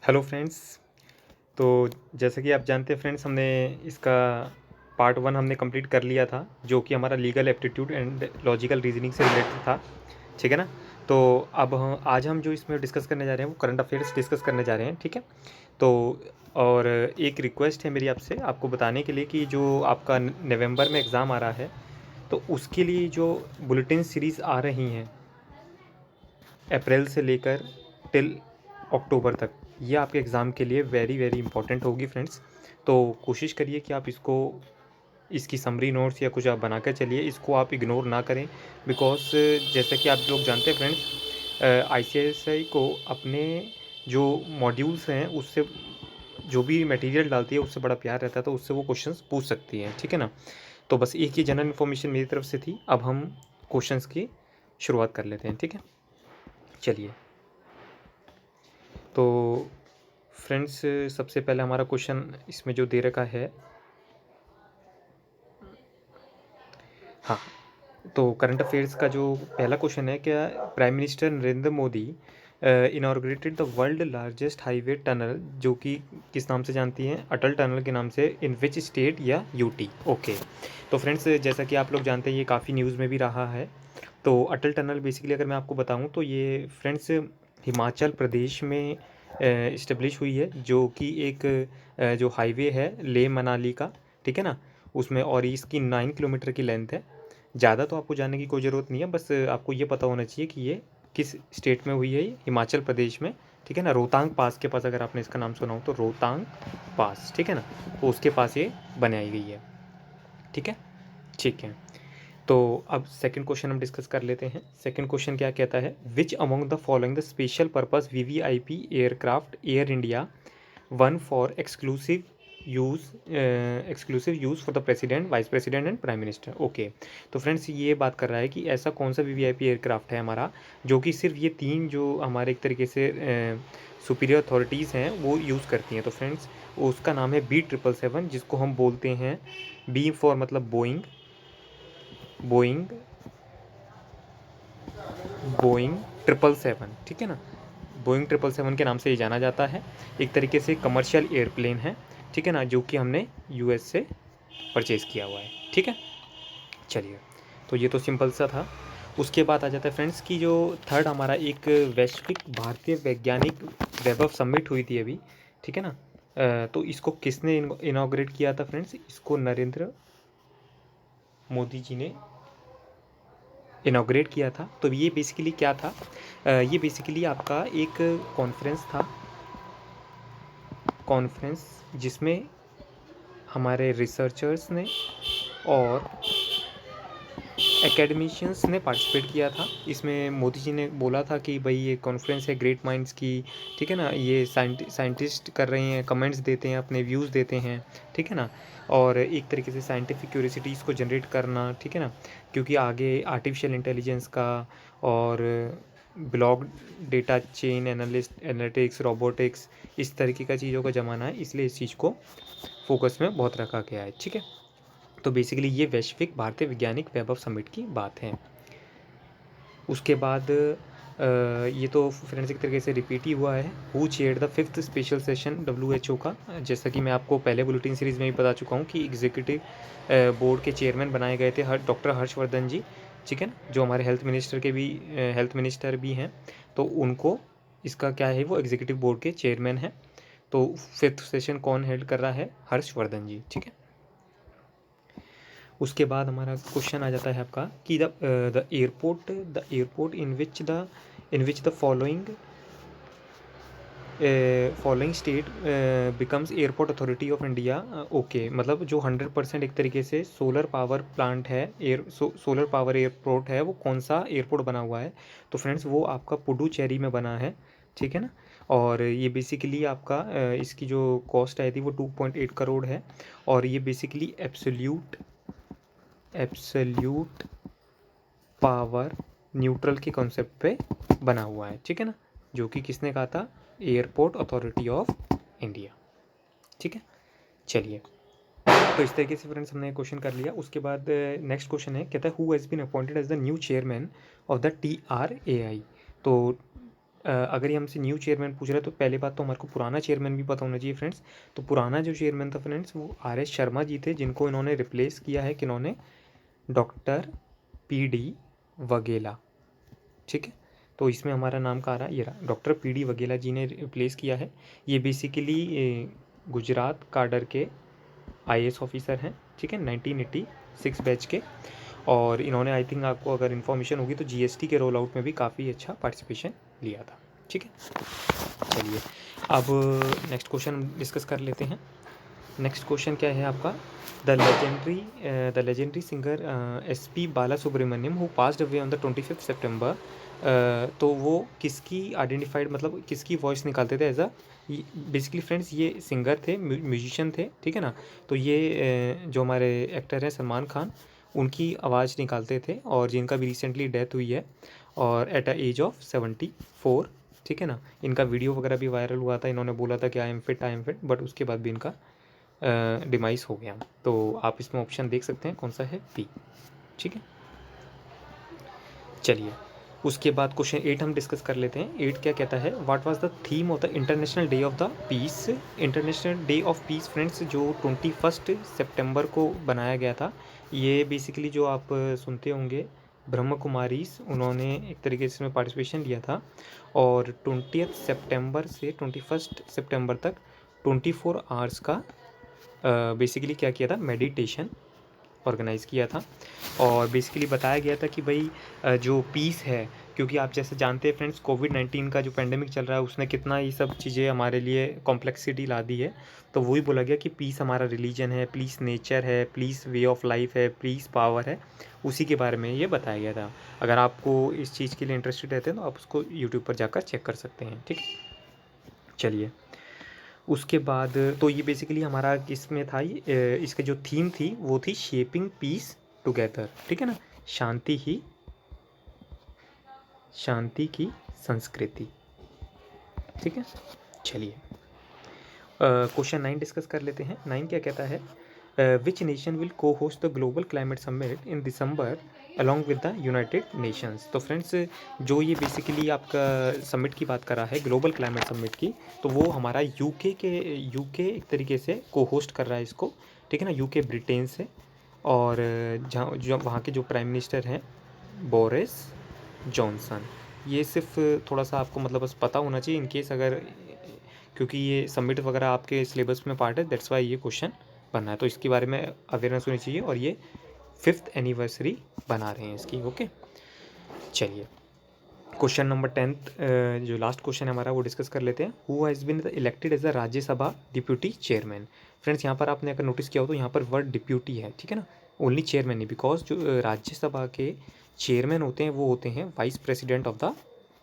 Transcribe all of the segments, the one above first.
Hello friends. तो जैसा कि आप जानते हैं फ्रेंड्स, हमने इसका पार्ट 1 हमने कंप्लीट कर लिया था, जो कि हमारा legal aptitude and logical reasoning से रिलेटेड था। ठीक है ना। तो अब आज हम जो इसमें डिस्कस करने जा रहे हैं वो करंट अफेयर्स डिस्कस करने जा रहे हैं। ठीक है। तो और एक रिक्वेस्ट है मेरी आपसे, आपको बताने के लिए कि जो आपका नवंबर में एग्ज़ाम आ रहा है, तो उसके लिए जो बुलेटिन सीरीज़ आ रही हैं अप्रैल से लेकर टिल अक्टूबर तक, ये आपके एग्ज़ाम के लिए वेरी वेरी इंपॉर्टेंट होगी फ्रेंड्स। तो कोशिश करिए कि आप इसको, इसकी समरी नोट्स या कुछ आप बना कर चलिए, इसको आप इग्नोर ना करें। बिकॉज जैसा कि आप लोग जानते हैं फ्रेंड्स, आईसीएसआई को अपने जो मॉड्यूल्स हैं उससे जो भी मटेरियल डालती है उससे बड़ा प्यार रहता है, तो उससे वो क्वेश्चंस पूछ सकती है। ठीक है ना। तो बस एक ही जनरल इन्फॉर्मेशन मेरी तरफ से थी। अब हम क्वेश्चंस की शुरुआत कर लेते हैं। ठीक है, चलिए। तो फ्रेंड्स, सबसे पहले हमारा क्वेश्चन इसमें जो दे रखा है, हाँ, तो करंट अफेयर्स का जो पहला क्वेश्चन है, क्या prime minister Narendra Modi inaugurated the world largest highway tunnel, जो कि किस नाम से जानती हैं, अटल टनल के नाम से, इन विच स्टेट या यूटी। ओके। तो फ्रेंड्स, जैसा कि आप लोग जानते हैं ये काफ़ी न्यूज़ में भी रहा है। तो अटल टनल बेसिकली अगर मैं आपको बताऊं तो ये फ्रेंड्स हिमाचल प्रदेश में इस्टेब्लिश हुई है, जो कि एक जो हाईवे है लेह मनाली का। ठीक है ना। उसमें, और इसकी 9 किलोमीटर की लेंथ है। ज़्यादा तो आपको जानने की कोई ज़रूरत नहीं है, बस आपको ये पता होना चाहिए कि ये किस स्टेट में हुई है, ये हिमाचल प्रदेश में। ठीक है ना। रोहतांग पास के पास, अगर आपने इसका नाम सुना हो तो, रोहतांग पास। ठीक है ना। तो उसके पास ये बनाई गई है। ठीक है। ठीक है। तो अब सेकंड क्वेश्चन हम डिस्कस कर लेते हैं। सेकंड क्वेश्चन क्या कहता है, which among the following the special purpose VVIP aircraft air India one for exclusive use for the president, vice president and prime minister. Okay. तो फ्रेंड्स, ये बात कर रहा है कि ऐसा कौन सा वीवीआईपी एयरक्राफ्ट है हमारा, जो कि सिर्फ ये तीन जो हमारे एक तरीके से सुपीरियर अथॉरिटीज़ हैं वो यूज़ करती हैं। तो फ्रेंड्स, उसका नाम है B777, जिसको हम बोलते हैं, बी फॉर मतलब बोइंग, बोइंग बोइंग 777। ठीक है ना। बोइंग 777 के नाम से ये जाना जाता है। एक तरीके से कमर्शियल एयरप्लेन है। ठीक है ना, जो कि हमने यूएस से परचेज़ किया हुआ है। ठीक है, चलिए। तो ये तो सिंपल सा था। उसके बाद आ जाता है फ्रेंड्स कि जो थर्ड हमारा एक वैश्विक भारतीय वैज्ञानिक वैभव समिट हुई थी अभी। ठीक है ना। तो इसको किसने इनॉग्रेट किया था फ्रेंड्स, इसको नरेंद्र मोदी जी ने इनॉग्रेट किया था। तो ये बेसिकली क्या था, ये बेसिकली आपका एक कॉन्फ्रेंस था, कॉन्फ्रेंस जिसमें हमारे रिसर्चर्स ने और एकेडमिशियंस ने पार्टिसिपेट किया था। इसमें मोदी जी ने बोला था कि भाई ये कॉन्फ्रेंस है ग्रेट माइंड्स की। ठीक है ना। ये साइंटिस्ट कर रहे हैं, कमेंट्स देते हैं, अपने व्यूज़ देते हैं। ठीक है ना। और एक तरीके से साइंटिफिक क्यूरियोसिटीज़ को जनरेट करना। ठीक है ना। क्योंकि आगे आर्टिफिशियल इंटेलिजेंस का और block data chain analyst analytics robotics, इस तरीके का चीज़ों का ज़माना है, इसलिए इस चीज़ को फोकस में बहुत रखा गया है। ठीक है। तो बेसिकली ये वैश्विक भारतीय वैज्ञानिक वैभव समिट की बात है। उसके बाद ये तो फ्रेंड्स एक तरीके से रिपीट ही हुआ है। Who chaired the 5th special session WHO का, जैसा कि मैं आपको पहले बुलेटिन सीरीज़ में भी बता चुका हूँ कि एग्जीक्यूटिव बोर्ड के चेयरमैन बनाए गए थे डॉक्टर हर्षवर्धन जी। ठीक है ना, जो हमारे हेल्थ मिनिस्टर भी हैं। तो उनको, इसका क्या है, वो एग्जीक्यूटिव बोर्ड के चेयरमैन हैं। तो 5th सेशन कौन हेल्ड कर रहा है, हर्षवर्धन जी। ठीक है। उसके बाद हमारा क्वेश्चन आ जाता है आपका कि the airport in which the following state becomes airport authority of India. Okay, मतलब जो 100% एक तरीके से सोलर पावर प्लांट है, सोलर पावर एयरपोर्ट है, वो कौन सा एयरपोर्ट बना हुआ है। तो फ्रेंड्स, वो आपका पुडुचेरी में बना है। ठीक है ना। और ये बेसिकली आपका इसकी जो कॉस्ट आई थी वो 2.8 करोड़ है। और ये बेसिकली एब्सोल्यूट पावर न्यूट्रल के कॉन्सेप्ट पे बना हुआ है। ठीक है ना। जो कि किसने कहा था, एयरपोर्ट अथॉरिटी ऑफ इंडिया। ठीक है, चलिए। तो इस तरीके से फ्रेंड्स हमने क्वेश्चन कर लिया। उसके बाद नेक्स्ट क्वेश्चन है, कहता है who has been appointed as the new chairman of the TRAI। तो अगर ये हमसे न्यू चेयरमैन पूछ रहा है तो पहली बात तो हमारे को पुराना चेयरमैन भी पता होना चाहिए फ्रेंड्स। तो पुराना जो चेयरमैन था फ्रेंड्स वो आर.एस. शर्मा जी थे, जिनको इन्होंने रिप्लेस किया है किन्होंने, डॉक्टर पी.डी. वघेला। ठीक है, तो इसमें हमारा नाम कहाँ रहा, ये रहा, डॉक्टर पी.डी. वघेला जी ने रिप्लेस किया है। ये बेसिकली गुजरात काडर के आई.ए.एस. ऑफिसर हैं। ठीक है, 1986 बैच के। और इन्होंने आई थिंक आपको अगर इन्फॉर्मेशन होगी तो जीएसटी के रोल आउट में भी काफ़ी अच्छा पार्टिसिपेशन लिया था। ठीक है, चलिए अब नेक्स्ट क्वेश्चन डिस्कस कर लेते हैं। नेक्स्ट क्वेश्चन क्या है आपका, the legendary singer S P. Bala Subrahmanyam who passed away on the 25 September, तो वो किसकी आइडेंटिफाइड, मतलब किसकी वॉइस निकालते थे एज अ, बेसिकली फ्रेंड्स ये सिंगर थे, म्यूजिशियन थे। ठीक है ना, तो ये जो हमारे एक्टर हैं सलमान खान, उनकी आवाज़ निकालते थे, और जिनका भी रिसेंटली डेथ हुई है, और एट अ एज ऑफ 74। ठीक है ना, इनका वीडियो वगैरह भी वायरल हुआ था, इन्होंने बोला था कि आई एम फिट, बट उसके बाद भी इनका डिमाइस हो गया। तो आप इसमें ऑप्शन देख सकते हैं कौन सा है, बी। ठीक है, चलिए उसके बाद क्वेश्चन 8 हम डिस्कस कर लेते हैं। 8 क्या कहता है, what was the theme of the international day of the peace. International day of peace friends जो 21 सितंबर को बनाया गया था, ये बेसिकली जो आप सुनते होंगे ब्रह्म कुमारीज, उन्होंने एक तरीके से इसमें पार्टिसिपेशन लिया था। और 20 सितंबर से 21 सितंबर तक 24 आवर्स का बेसिकली क्या किया था, मेडिटेशन ऑर्गेनाइज़ किया था। और बेसिकली बताया गया था कि भाई जो पीस है, क्योंकि आप जैसे जानते हैं फ्रेंड्स कोविड-19 का जो पेंडेमिक चल रहा है उसने कितना ये सब चीज़ें हमारे लिए कॉम्प्लेक्सिटी ला दी है। तो वही बोला गया कि पीस हमारा रिलीजन है, पीस नेचर है, पीस वे ऑफ लाइफ है, पीस पावर है, उसी के बारे में ये बताया गया था। अगर आपको इस चीज़ के लिए इंटरेस्टेड रहते हैं तो आप उसको यूट्यूब पर जाकर चेक कर सकते हैं। ठीक है, चलिए उसके बाद तो ये बेसिकली हमारा किसमें था, ये इसका जो थीम थी वो थी शेपिंग पीस टुगेदर। ठीक है ना, शांति की संस्कृति। ठीक है, चलिए क्वेश्चन 9 डिस्कस कर लेते हैं। 9 क्या कहता है, विच नेशन विल को host the global climate summit in December along with the United Nations. तो फ्रेंड्स जो ये बेसिकली आपका समिट की बात कर रहा है, ग्लोबल क्लाइमेट समिट की, तो वो हमारा यूके एक तरीके से को होस्ट कर रहा है इसको। ठीक है ना, यूके ब्रिटेन से। और जहाँ जो वहाँ के जो प्राइम मिनिस्टर हैं बोरिस जॉनसन। ये सिर्फ थोड़ा सा आपको मतलब बस पता होना चाहिए इन केस अगर, क्योंकि ये सबमिट वगैरह आपके सिलेबस में पार्ट है, दैट्स वाई ये क्वेश्चन बनना है, तो इसके बारे में अवेयरनेस होनी चाहिए। और ये 5th एनिवर्सरी बना रहे हैं इसकी। ओके, चलिए क्वेश्चन नंबर 10th जो लास्ट क्वेश्चन है हमारा वो डिस्कस कर लेते हैं। Who has been elected as the Rajya Sabha deputy chairman. Friends यहाँ पर आपने अगर नोटिस किया हो तो यहाँ पर वर्ड डिप्यूटी है। ठीक है ना, ओनली चेयरमैन नहीं, बिकॉज जो राज्यसभा के चेयरमैन होते हैं वो होते हैं vice president of the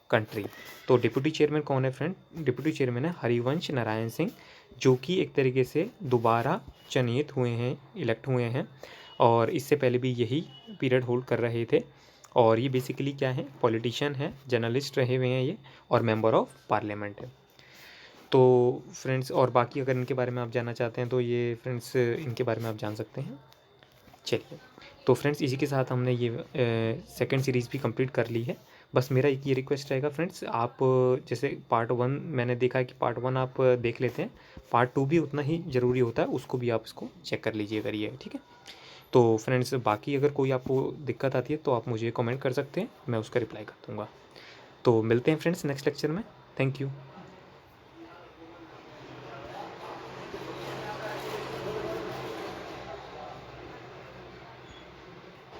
country. तो डिप्यूटी चेयरमैन कौन है फ्रेंड, डिप्यूटी चेयरमैन है हरिवंश नारायण सिंह, जो कि एक तरीके से दोबारा चयनित हुए हैं, इलेक्ट हुए हैं, और इससे पहले भी यही पीरियड होल्ड कर रहे थे। और ये बेसिकली क्या है, पॉलिटिशियन है, जर्नलिस्ट रहे हुए हैं ये, और मेंबर ऑफ पार्लियामेंट है। तो फ्रेंड्स और बाकी अगर इनके बारे में आप जानना चाहते हैं तो ये फ्रेंड्स इनके बारे में आप जान सकते हैं। चलिए तो फ्रेंड्स इसी के साथ हमने ये सेकंड सीरीज़ भी कंप्लीट कर ली है। बस मेरा एक ये रिक्वेस्ट रहेगा फ्रेंड्स, आप जैसे पार्ट 1 मैंने देखा है कि पार्ट 1 आप देख लेते हैं, पार्ट 2 भी उतना ही ज़रूरी होता है, उसको भी आप इसको चेक कर लीजिए करिए। ठीक है, तो फ्रेंड्स बाकी अगर कोई आपको दिक्कत आती है तो आप मुझे कमेंट कर सकते हैं, मैं उसका रिप्लाई कर दूँगा। तो मिलते हैं फ्रेंड्स नेक्स्ट लेक्चर में। Thank you.